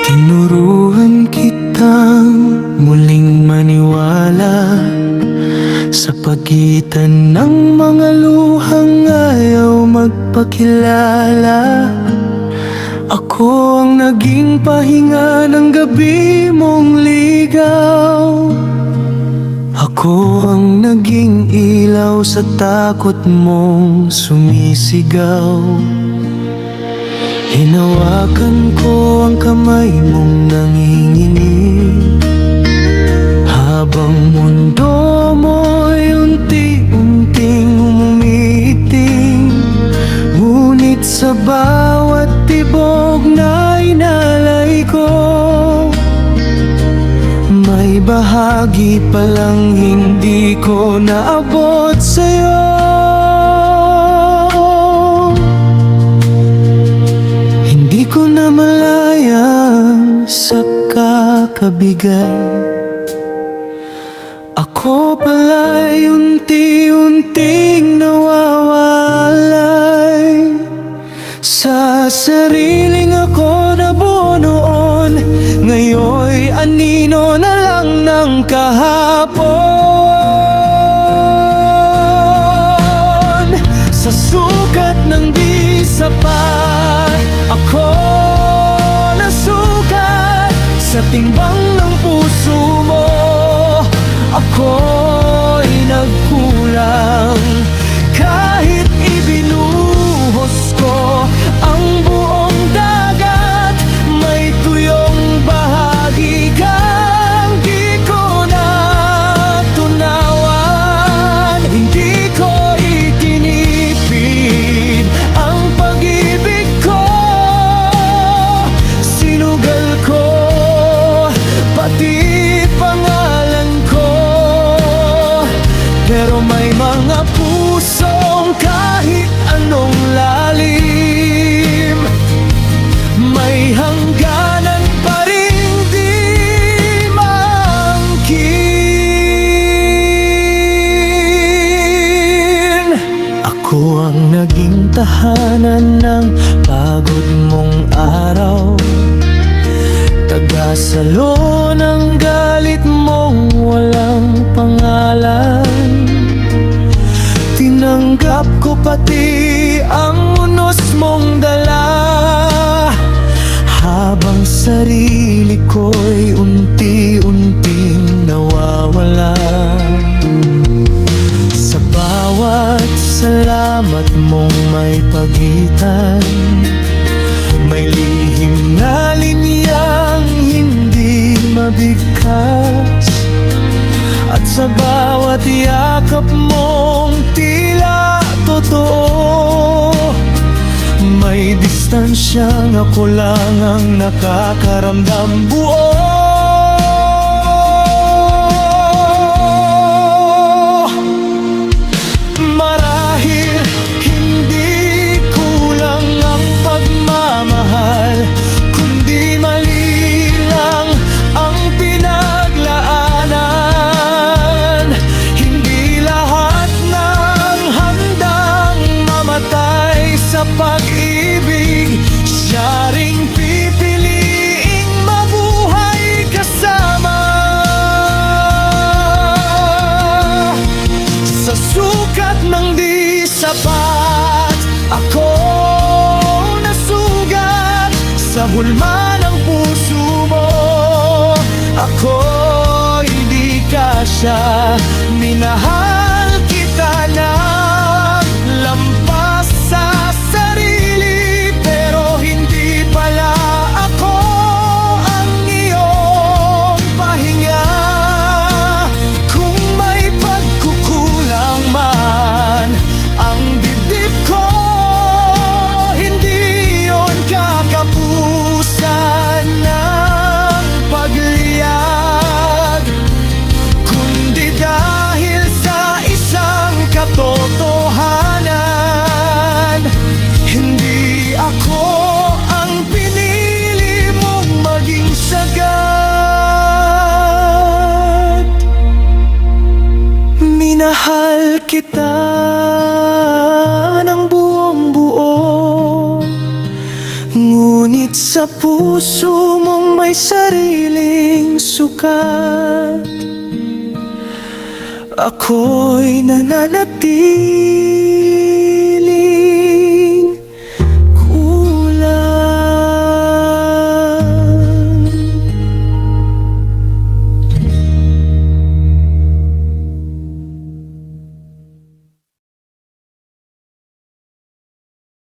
Tinuruan kitang muling maniwala sa pagitan ng mga luhang ayaw magpakilala. Ako ang naging pahinga ng gabi mong ligaw. Ako ang naging ilaw sa takot mong sumisigaw. Hinawakan ko ang kamay mong nanginginig, habang mundo mo'y unti-unting umiiting. Ngunit sa bawat tibok na inalay ko, may bahagi palang hindi ko naabot sa'yo. Hindi ko na malaya sa kakabigay. Ako pala'y unti-unting nawawalay sa sariling ako na buo noon. Ngayon'y anino na lang ng kahapon. Sa sukat ng di sapat, ako nasukat. Sa timbang ng puso mo, ako'y nagkulang. Kahit ibinuhos ko ang buong dagat, may tuyong bahagi kang di ko natunawan. Hindi ko itinipid ang pag-ibig ko, sinugal ko pati pangalan ko. Pero may mga pusong kahit anong lalim, may hangganan pa rin di maangkin. Ako ang naging tahanan ng pagod mong araw, tagasalo ng galit mong walang pangalan. Tinanggap ko pati ang unos mong dala, habang sarili ko'y unti-unting nawawala. Sa bawat salamat mong may pagitan, may lihim na linyang hindi mabigkas. At sa bawat yakap mong tila totoo, may distansyang ako lang ang nakakaramdam buo. Marahil hindi kulang ang pagmamahal, kundi mali lang ang pinaglaanan. Hindi lahat ng handang mamatay sa pag-ibig, siya ring pipiliing mabuhay kasama. Sa sukat ng di sapat, ako nasugat. Sa hulma ng puso mo, ako'y di kasya. Minahal kita ng lampas sa sarili, pero hindi pala ako ang iyong pahinga. Kung may pagkukulang man ang dibdib ko, hindi yon kakapusan ng pagliyag, kundi dahil sa Minahal kita ng buong buo, ngunit sa puso mong may sariling sukat. Ako'y nananatili